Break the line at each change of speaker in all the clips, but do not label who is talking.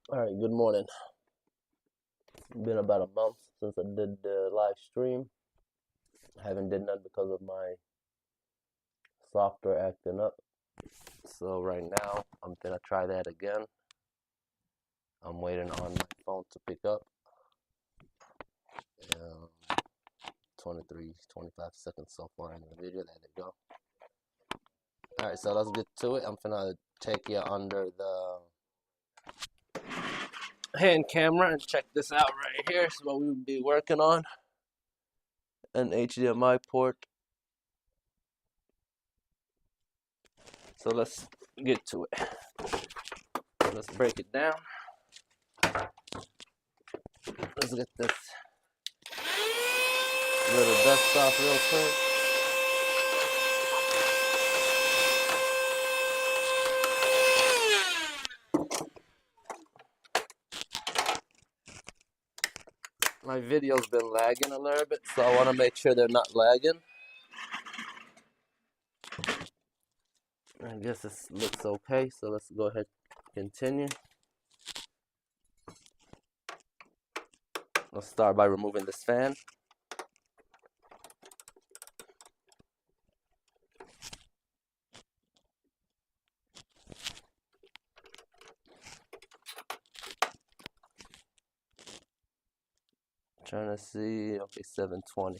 Alright, good morning. It's been about a month since I did the live stream. I haven't did none because of my software acting up. So right now, I'm gonna try that again. I'm waiting on my phone to pick up. 25 seconds so far in the video. There we go. Alright, so let's get to it. I'm gonna take you under the hand camera and check this out right here. Is what we would be working on. An HDMI port. So let's get to it. Let's break it down. Let's get this little dust off real quick. My video's been lagging a little bit, so I want to make sure they're not lagging. I guess this looks okay, so let's go ahead and continue. Let's start by removing this fan. Trying to see, okay, 720.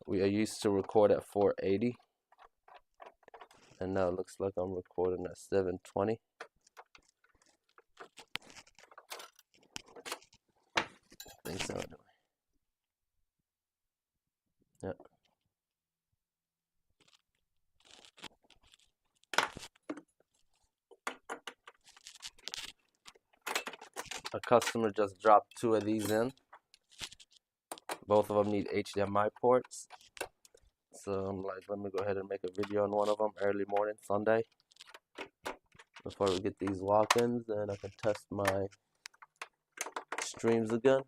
We are used to record at 480. And now it looks like I'm recording at 720. I think so anyway. Yep. A customer just dropped 2 of these in. Both of them need HDMI ports. So I'm like, let me go ahead and make a video on one of them early morning, Sunday. Before we get these walk-ins, and I can test my streams again.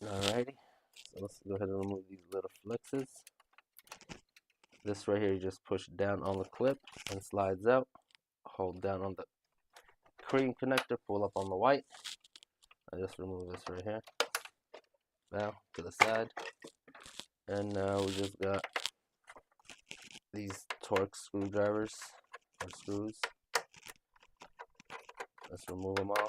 Alrighty, so let's go ahead and remove these little flexes. This right here, you just push down on the clip and slides out. Hold down on the cream connector, pull up on the white. I just remove this right here. Now to the side. And now we just got these Torx screwdrivers or screws. Let's remove them all.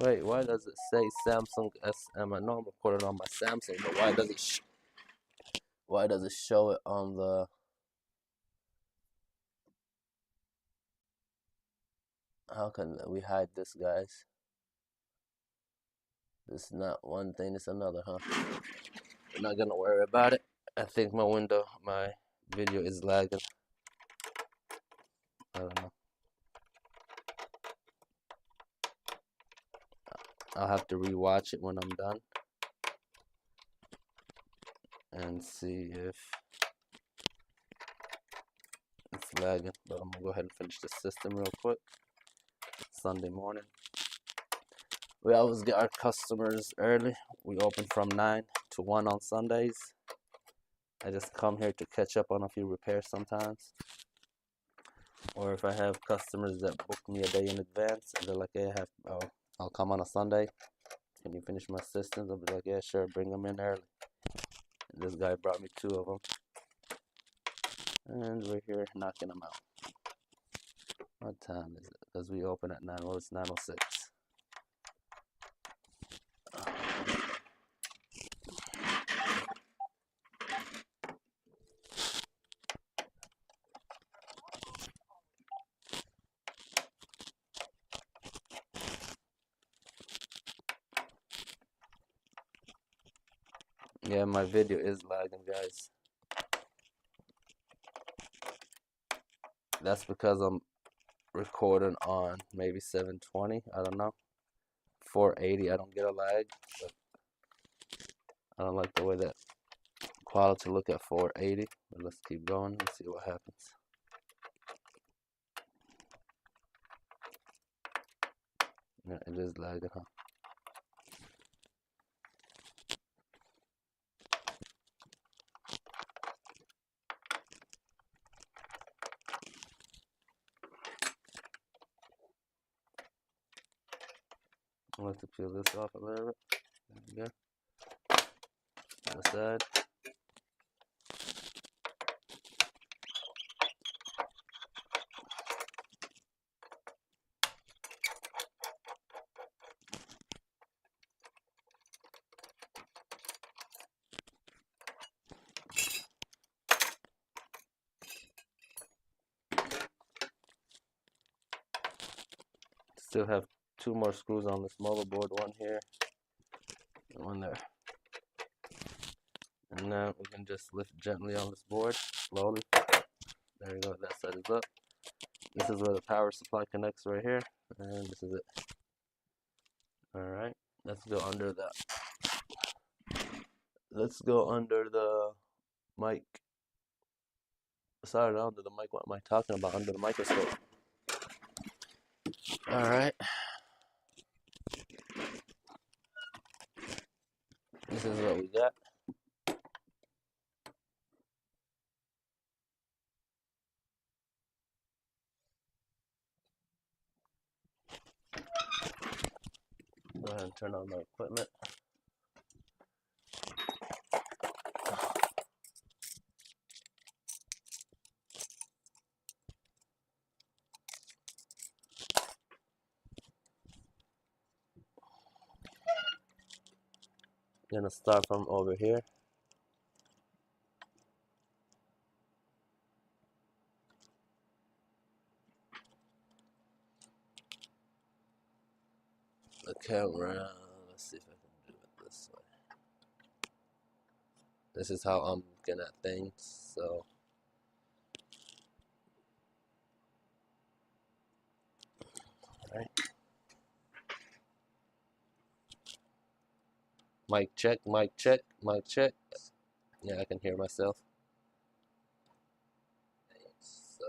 Wait, why does it say Samsung SM? I know I'm recording on my Samsung, but why does it show it on the? How can we hide this, guys? This is not one thing, it's another, huh? I'm not gonna worry about it. I think my video is lagging. I don't know. I'll have to rewatch it when I'm done and see if it's lagging. But I'm gonna go ahead and finish the system real quick. Sunday morning. We always get our customers early. We open from 9 to 1 on Sundays. I just come here to catch up on a few repairs sometimes. Or if I have customers that book me a day in advance and they're like, hey, I'll come on a Sunday. Can you finish my systems? I'll be like, yeah, sure, bring them in early. And this guy brought me 2 of them. And we're here knocking them out. What time is it? Because we open at 9. Well, it's 9:06. Yeah, my video is lagging, guys. That's because I'm recording on maybe 720. I don't know. 480. I don't get a lag. But I don't like the way that quality look at 480. But let's keep going and see what happens. Yeah, it is lagging, huh? I like to peel this off a little bit. There we go. Other side. Still have 2 more screws on this motherboard, one here and one there. And now we can just lift gently on this board, slowly. There you go, that side is up. This is where the power supply connects right here, and this is it. Alright, let's go under that. Let's go under the mic. Sorry, not under the mic, what am I talking about? Under the microscope. Alright. This is what we got. Go ahead and turn on my equipment. Gonna start from over here. The camera. Let's see if I can do it this way. This is how I'm looking at things. So, alright. Mic check, mic check, mic check. Yeah, I can hear myself. So,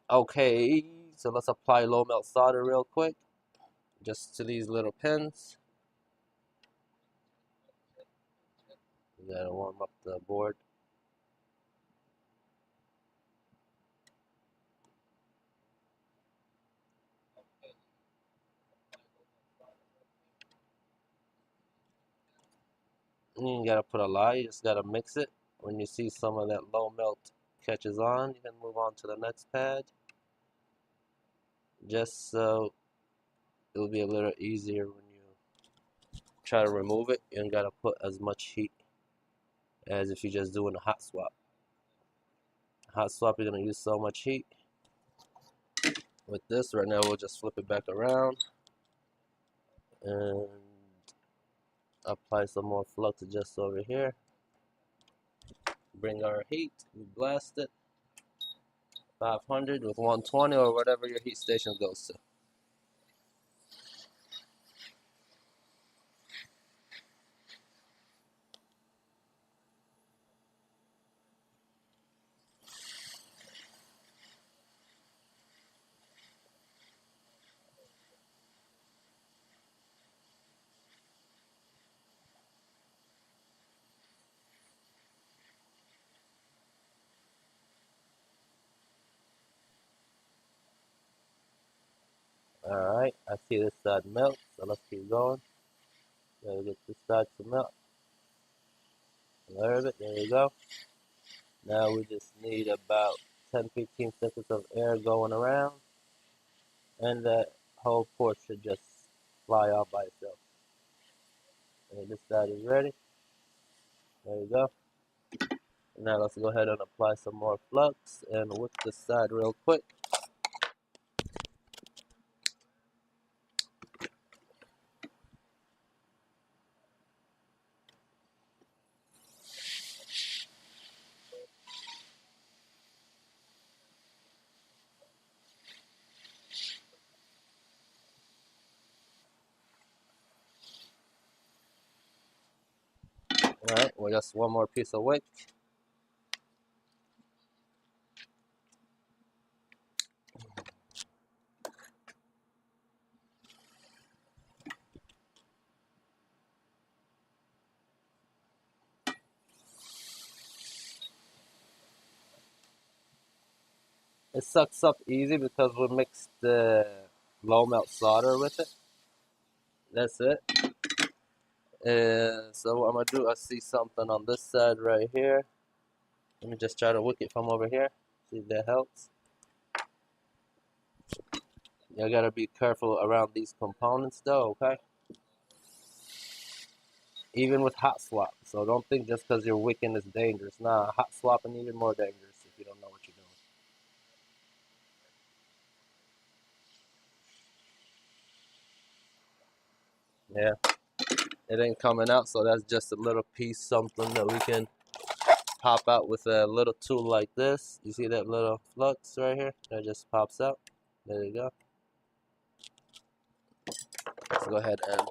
okay, so let's apply low melt solder real quick, just to these little pins. We gotta warm up the board. You gotta put a lot, you just gotta mix it. When you see some of that low melt catches on, you can move on to the next pad. Just so it'll be a little easier when you try to remove it. You ain't gotta put as much heat as if you're just doing a hot swap. Hot swap, you're gonna use so much heat. With this, right now, we'll just flip it back around and apply some more flux just over here. Bring our heat, we blast it, 500 with 120 or whatever your heat station goes to. Alright, I see this side melt, so let's keep going. Gotta get this side to melt. A little bit, there you go. Now we just need about 10-15 seconds of air going around, and that whole port should just fly off by itself. And this side is ready. There you go. Now let's go ahead and apply some more flux and whip this side real quick. Alright, we just one more piece of wick. It sucks up easy because we mixed the low melt solder with it. That's it. So what I'm gonna do, I see something on this side right here. Let me just try to wick it from over here. See if that helps. You gotta be careful around these components though, okay? Even with hot swap. So don't think just because you're wicking is dangerous. Nah, hot swapping even more dangerous if you don't know what you're doing. Yeah. It ain't coming out, so that's just a little piece, something that we can pop out with a little tool like this. You see that little flux right here? That just pops out. There you go. Let's go ahead and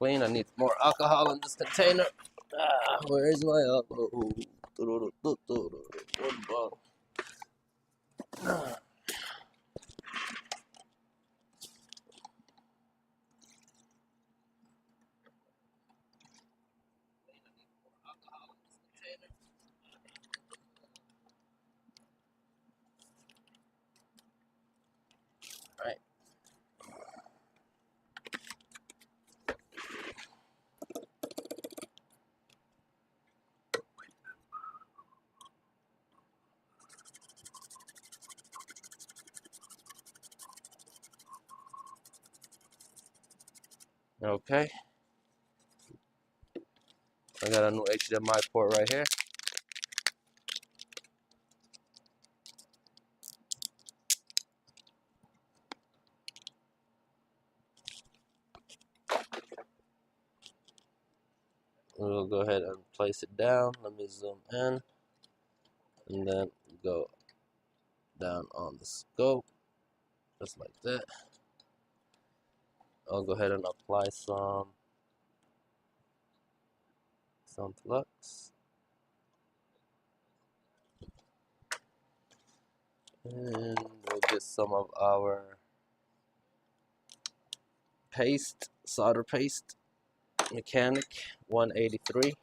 clean. I need more alcohol in this container. Where is my alcohol? One bottle. Right. Okay. I got a new HDMI port right here. We'll go ahead and place it down. Let me zoom in and then go down on the scope just like that. I'll go ahead and apply some flux. And we'll get some of our paste, solder paste, mechanic 183.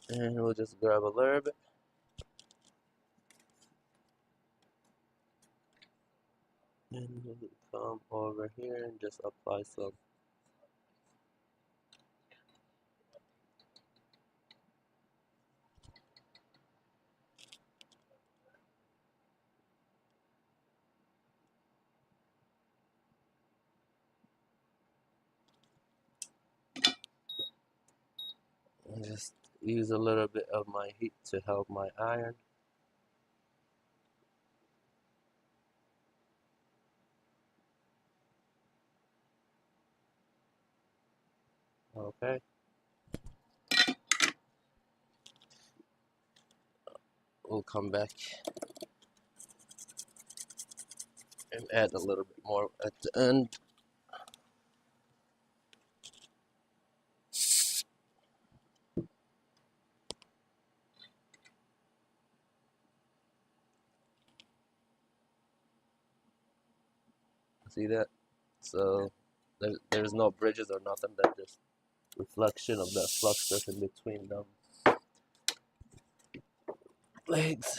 And we'll just grab a little bit. And we'll come over here and just apply some. And just use a little bit of my heat to help my iron. Okay. We'll come back and add a little bit more at the end. See that? So there's no bridges or nothing. That's just reflection of that flux that's in between them legs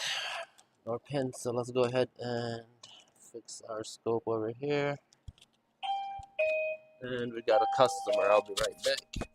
or pins. So let's go ahead and fix our scope over here. And we got a customer. I'll be right back.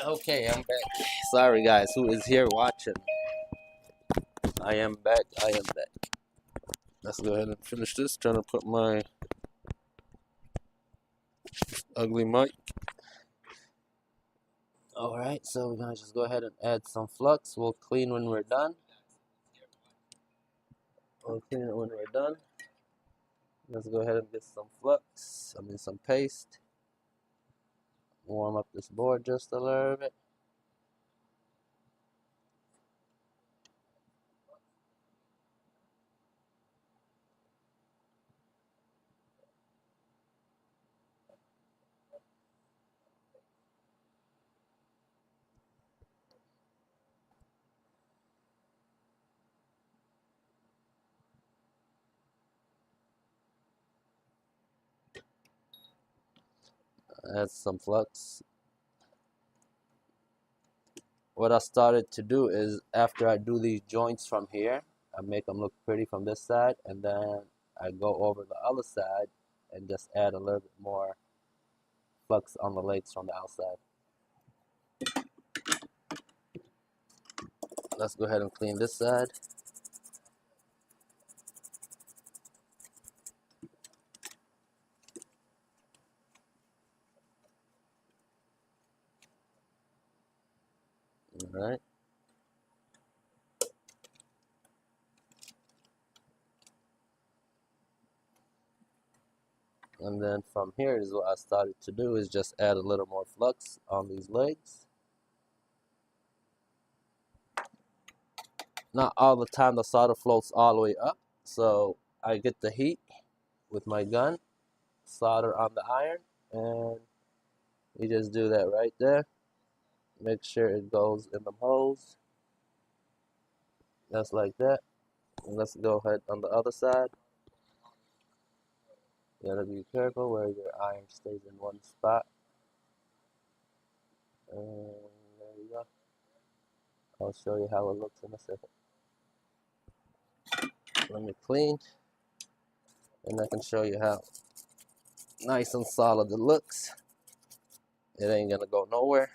Okay, I'm back. Sorry guys, who is here watching? I am back. I am back. Let's go ahead and finish this. Trying to put my ugly mic. Alright, so we're gonna just go ahead and add some flux. We'll clean when we're done. We'll clean it when we're done. Let's go ahead and get some flux. Some paste. Warm up this board just a little bit. Add some flux. What I started to do is, after I do these joints from here, I make them look pretty from this side, and then I go over the other side and just add a little bit more flux on the legs from the outside. Let's go ahead and clean this side. Alright. And then from here is what I started to do, is just add a little more flux on these legs. Not all the time the solder floats all the way up, so I get the heat with my gun, solder on the iron, and you just do that right there. Make sure it goes in the holes, just like that. And let's go ahead on the other side. You gotta be careful where your iron stays in one spot. And there you go. I'll show you how it looks in a second. Let me clean, and I can show you how nice and solid it looks. It ain't gonna go nowhere.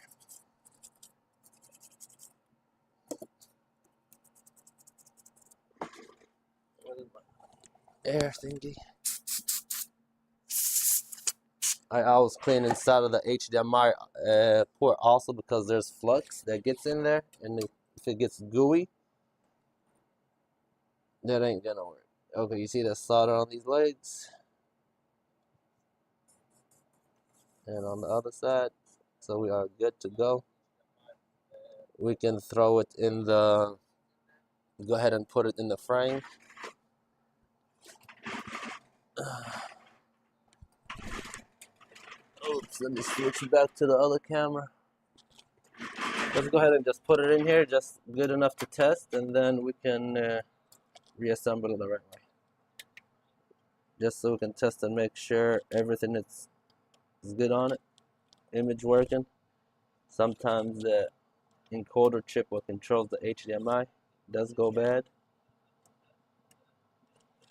Air thingy. I always clean inside of the HDMI port also, because there's flux that gets in there, and if it gets gooey, that ain't gonna work. Okay, you see the solder on these legs, and on the other side, so we are good to go. We can throw it in the, go ahead and put it in the frame. Oops, let me switch back to the other camera. Let's go ahead and just put it in here, just good enough to test, and then we can reassemble it the right way. Just so we can test and make sure everything is good on it. Image working. Sometimes the encoder chip what controls the HDMI does go bad,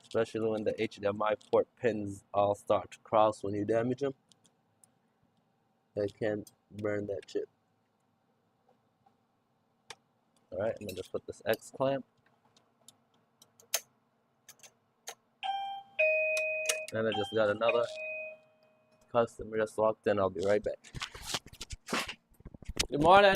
especially when the HDMI port pins all start to cross when you damage them. They can burn that chip. Alright, I'm gonna just put this X clamp. And I just got another customer just walked in. I'll be right back. Good morning.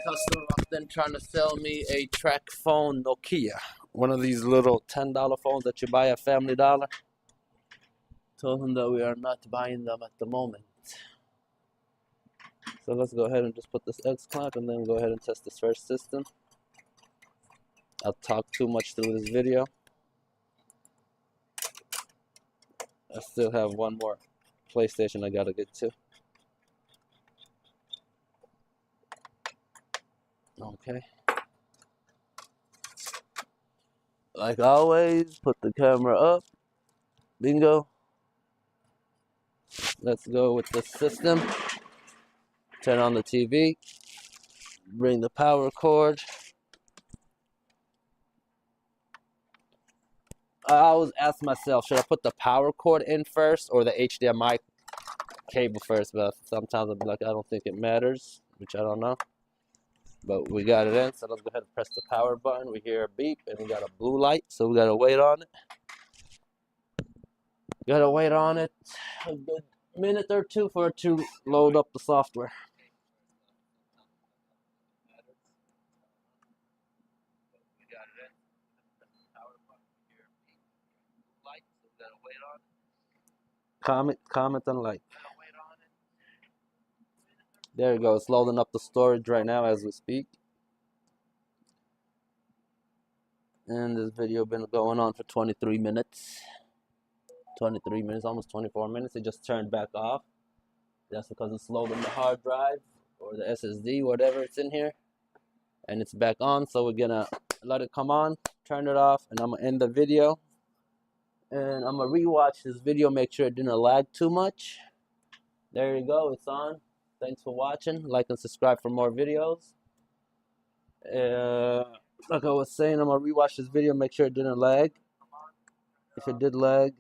Customer walked in trying to sell me a track phone Nokia. One of these little $10 phones that you buy at Family Dollar. Told him that we are not buying them at the moment. So let's go ahead and just put this X clamp and then go ahead and test this first system. I'll talk too much through this video. I still have one more PlayStation I gotta get to. Okay. Like always, put the camera up. Bingo. Let's go with the system. Turn on the TV. Bring the power cord. I always ask myself, should I put the power cord in first or the HDMI cable first? But sometimes I'll be like, I don't think it matters, which I don't know. But we got it in, so let's go ahead and press the power button. We hear a beep, and we got a blue light, so we gotta wait on it. Gotta wait on it a good minute or two for it to load up the software. We got it in. Press the power button. We hear a beep, blue light, so we gotta wait on it. Comment, and like. There you go. It's loading up the storage right now as we speak. And this video been going on for 23 minutes. 23 minutes, almost 24 minutes. It just turned back off. That's because it's loading the hard drive or the SSD, whatever it's in here. And it's back on, so we're gonna let it come on, turn it off, and I'm gonna end the video. And I'm gonna rewatch this video, make sure it didn't lag too much. There you go, it's on. Thanks for watching. Like and subscribe for more videos. Like I was saying, I'm gonna rewatch this video, make sure it didn't lag. If it did lag,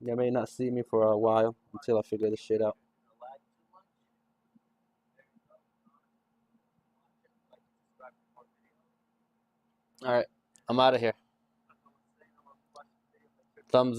you may not see me for a while until I figure this shit out. Alright, I'm out of here. Thumbs up.